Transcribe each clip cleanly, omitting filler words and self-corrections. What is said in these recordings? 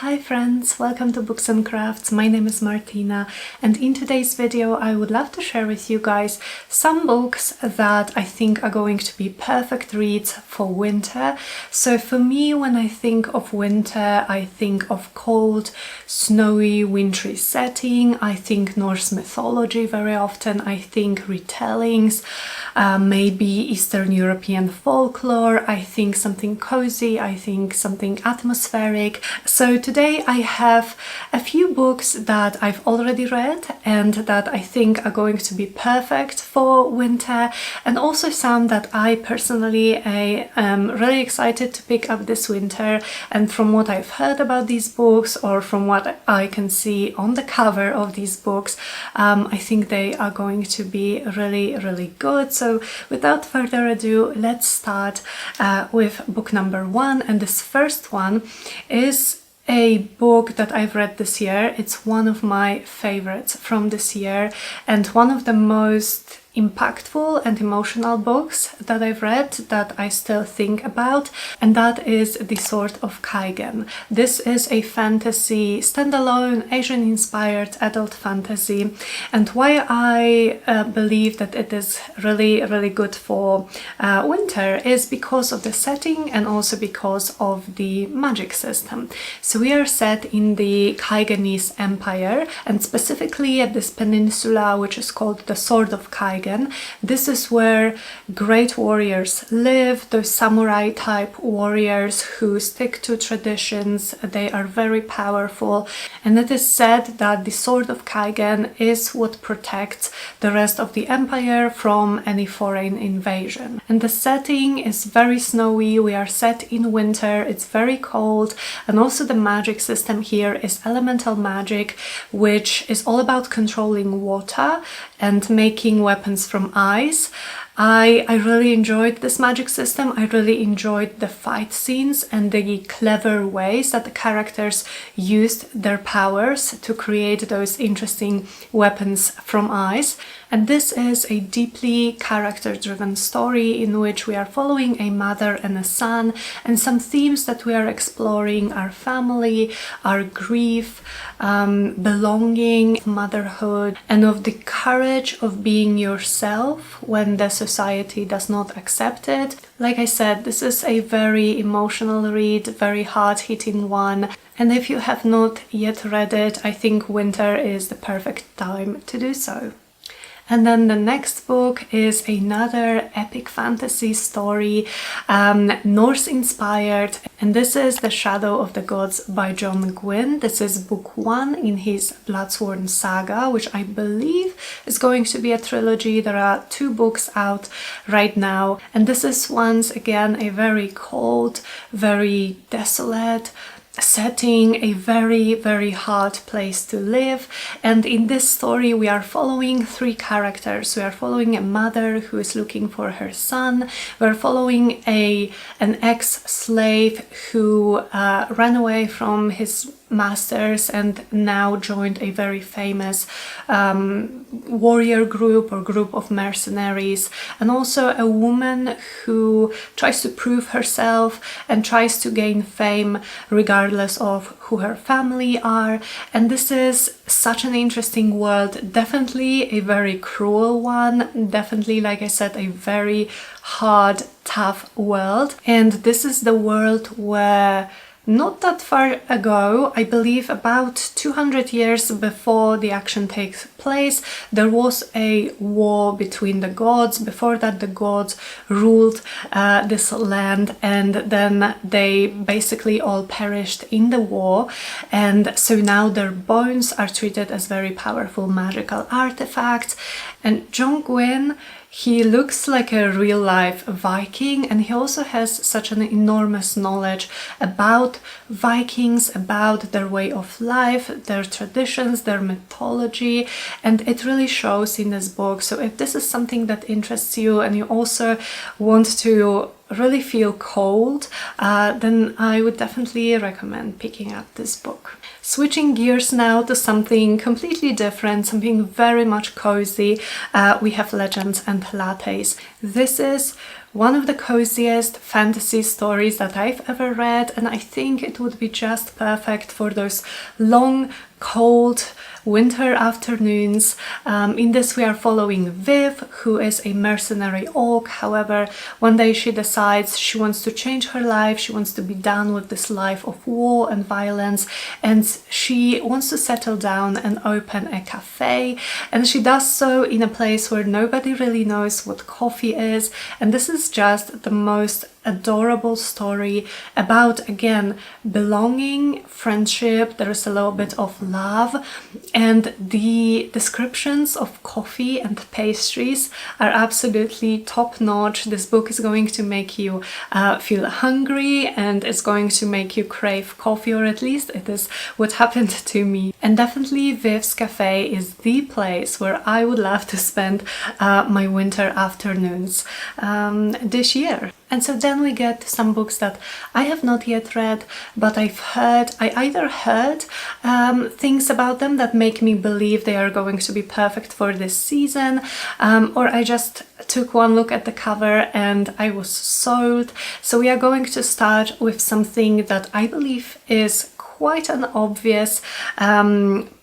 Hi friends, welcome to Books and Crafts. My name is Martina, and in today's video I would love to share with you guys some books that I think are going to be perfect reads for winter. So for me, when I think of winter, I think of cold, snowy, wintry setting. I think Norse mythology very often. I think retellings, maybe Eastern European folklore. I think something cozy. I think something atmospheric. So today I have a few books that I've already read and that I think are going to be perfect for winter, and also some that I personally am really excited to pick up this winter. And from what I've heard about these books, or from what I can see on the cover of these books, I think they are going to be really good. So without further ado, let's start with book number one. And this first one is a book that I've read this year. It's one of my favorites from this year and one of the most impactful and emotional books that I've read that I still think about, and that is The Sword of Kaigen. This is a fantasy, standalone, Asian-inspired adult fantasy, and why I believe that it is really good for winter is because of the setting and also because of the magic system. So we are set in the Kaigenese Empire, and specifically at this peninsula which is called the Sword of Kaigen. This is where great warriors live, those samurai type warriors who stick to traditions. They are very powerful, and it is said that the Sword of Kaigen is what protects the rest of the empire from any foreign invasion. And the setting is very snowy. We are set in winter, it's very cold, and also the magic system here is elemental magic, which is all about controlling water and making weapons from ice. I really enjoyed this magic system. I really enjoyed the fight scenes and the clever ways that the characters used their powers to create those interesting weapons from ice. And this is a deeply character-driven story in which we are following a mother and a son, and some themes that we are exploring are family, our grief, belonging, motherhood, and of the courage of being yourself when the society does not accept it. Like I said, this is a very emotional read, very hard-hitting one, and if you have not yet read it, I think winter is the perfect time to do so. And then the next book is another epic fantasy story, Norse inspired, and this is The Shadow of the Gods by John Gwynne. This is book one in his Bloodsworn saga, which I believe is going to be a trilogy. There are two books out right now, and this is once again a very cold, very desolate setting, a very hard place to live. And in this story we are following three characters. We are following a mother who is looking for her son. We're following an ex-slave who ran away from his masters and now joined a very famous warrior group or group of mercenaries, and also a woman who tries to prove herself and tries to gain fame regardless of who her family are. And this is such an interesting world, definitely a very cruel one, definitely, like I said, a very hard, tough world. And this is the world where not that far ago, I believe about 200 years before the action takes place, there was a war between the gods. Before that, the gods ruled this land, and then they basically all perished in the war. And so now their bones are treated as very powerful magical artifacts. And John Gwynne, he looks like a real-life Viking, and he also has such an enormous knowledge about Vikings, about their way of life, their traditions, their mythology, and it really shows in this book. So if this is something that interests you and you also want to really feel cold, then I would definitely recommend picking up this book. Switching gears now to something completely different, something very much cozy, we have Legends and Lattes. This is one of the coziest fantasy stories that I've ever read, and I think it would be just perfect for those long, cold winter afternoons. In this we are following Viv, who is a mercenary orc. However, one day she decides she wants to change her life, she wants to be done with this life of war and violence, and she wants to settle down and open a cafe, and she does so in a place where nobody really knows what coffee is. And this is just the most adorable story about, again, belonging, friendship. There is a little bit of love, and the descriptions of coffee and pastries are absolutely top-notch. This book is going to make you feel hungry, and it's going to make you crave coffee, or at least it is what happened to me. And definitely Viv's Cafe is the place where I would love to spend my winter afternoons this year. And so then we get to some books that I have not yet read, but I either heard things about them that make me believe they are going to be perfect for this season, or I just took one look at the cover and I was sold. So we are going to start with something that I believe is quite an obvious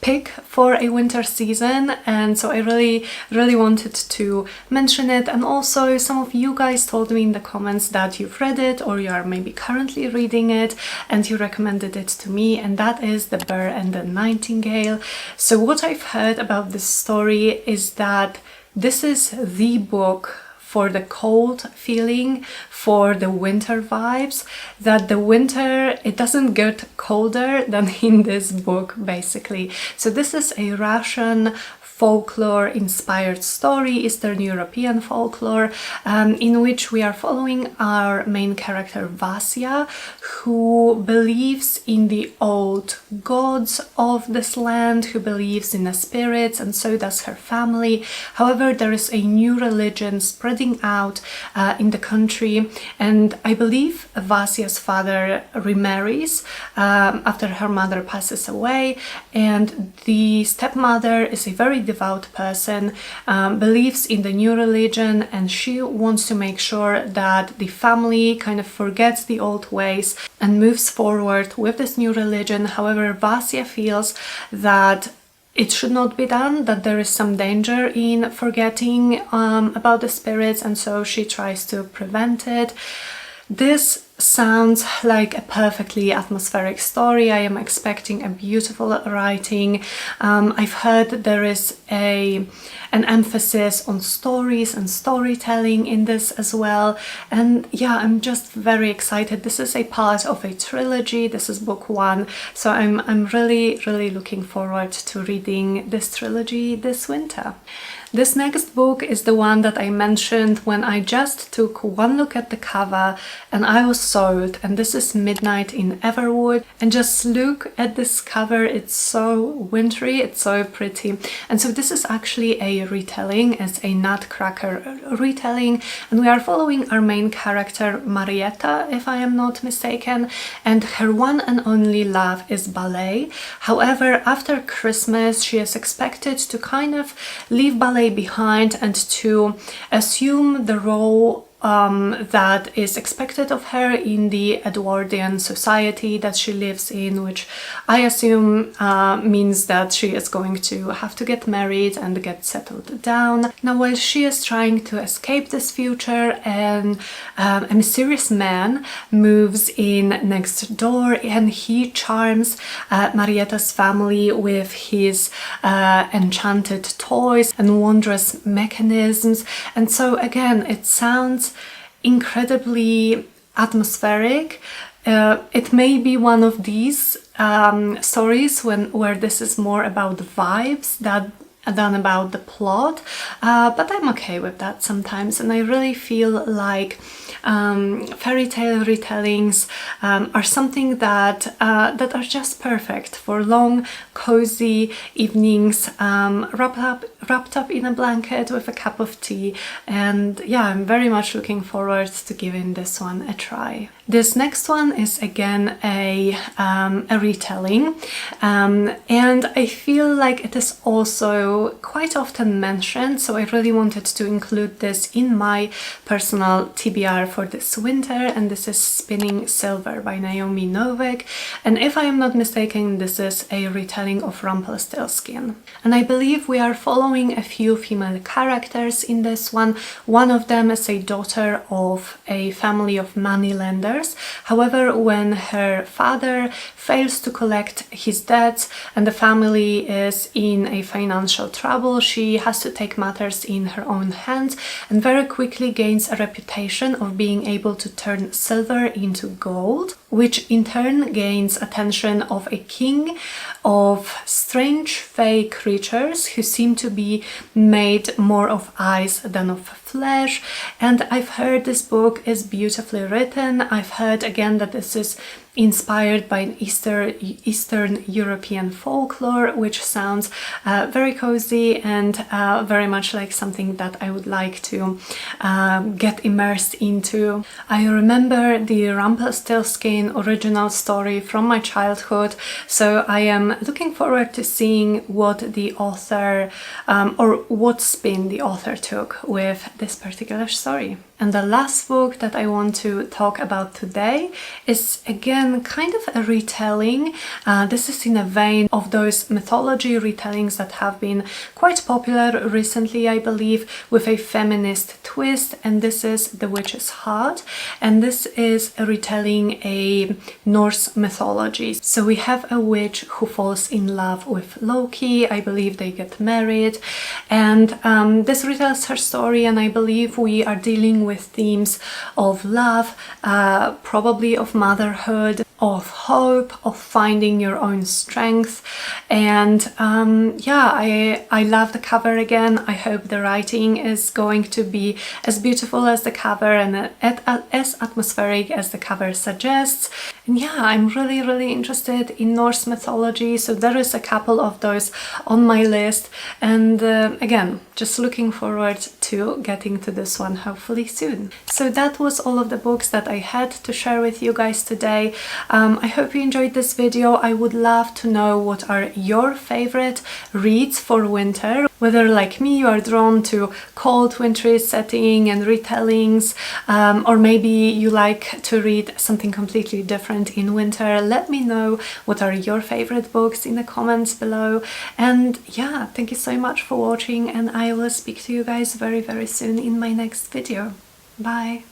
pick for a winter season, and so I really wanted to mention it. And also, some of you guys told me in the comments that you've read it, or you are maybe currently reading it, and you recommended it to me, and that is The Bear and the Nightingale. So what I've heard about this story is that this is the book for the cold feeling, for the winter vibes, that the winter, it doesn't get colder than in this book, basically. So this is a Russian folklore inspired story, Eastern European folklore, in which we are following our main character Vasya, who believes in the old gods of this land, who believes in the spirits, and so does her family. However, there is a new religion spreading out in the country, and I believe Vasya's father remarries after her mother passes away, and the stepmother is a very devout person, believes in the new religion, and she wants to make sure that the family kind of forgets the old ways and moves forward with this new religion. However, Vasya feels that it should not be done, that there is some danger in forgetting about the spirits, and so she tries to prevent it. This sounds like a perfectly atmospheric story. I am expecting a beautiful writing. I've heard there is an emphasis on stories and storytelling in this as well, and yeah, I'm just very excited. This is a part of a trilogy. This is book one, so I'm really looking forward to reading this trilogy this winter. This next book is the one that I mentioned when I just took one look at the cover and I was sold, and this is Midnight in Everwood. And just look at this cover, it's so wintry, it's so pretty. And so this is actually a retelling, it's a Nutcracker retelling, and we are following our main character Marietta, if I am not mistaken, and her one and only love is ballet. However, after Christmas she is expected to kind of leave ballet behind and to assume the role that is expected of her in the Edwardian society that she lives in, which I assume means that she is going to have to get married and get settled down. Now, while she is trying to escape this future, and a mysterious man moves in next door, and he charms Marietta's family with his enchanted toys and wondrous mechanisms. And so again, it sounds incredibly atmospheric. It may be one of these stories where this is more about the vibes than about the plot, but I'm okay with that sometimes, and I really feel like fairy tale retellings are something that are just perfect for long, cozy evenings, wrapped up in a blanket with a cup of tea. And yeah, I'm very much looking forward to giving this one a try. This next one is again a retelling, and I feel like it is also also quite often mentioned, so I really wanted to include this in my personal TBR for this winter, and this is Spinning Silver by Naomi Novik, and if I am not mistaken, this is a retelling of Rumpelstiltskin. And I believe we are following a few female characters in this one. One of them is a daughter of a family of moneylenders. However, when her father fails to collect his debts and the family is in a financial trouble, she has to take matters in her own hands and very quickly gains a reputation of being able to turn silver into gold, which in turn gains attention of a king of strange fey creatures who seem to be made more of ice than of flesh. And I've heard this book is beautifully written. I've heard again that this is inspired by an Eastern European folklore, which sounds very cozy and very much like something that I would like to get immersed into. I remember the Rumpelstiltskin original story from my childhood, so I am looking forward to seeing what the author or what spin the author took with this particular story. And the last book that I want to talk about today is again kind of a retelling. This is in a vein of those mythology retellings that have been quite popular recently, I believe, with a feminist twist, and this is The Witch's Heart, and this is a retelling a Norse mythology. So we have a witch who falls in love with Loki. I believe they get married, and this retells her story, and I believe we are dealing with themes of love, probably of motherhood, of hope, of finding your own strength. And yeah, I love the cover again. I hope the writing is going to be as beautiful as the cover and as atmospheric as the cover suggests. And yeah, I'm really interested in Norse mythology, so there is a couple of those on my list, and again, just looking forward to getting to this one hopefully soon. So that was all of the books that I had to share with you guys today. I hope you enjoyed this video. I would love to know what are your favorite reads for winter, whether like me you are drawn to cold wintry setting and retellings, or maybe you like to read something completely different in winter. Let me know what are your favorite books in the comments below. And yeah, thank you so much for watching, and I will speak to you guys very soon in my next video. Bye!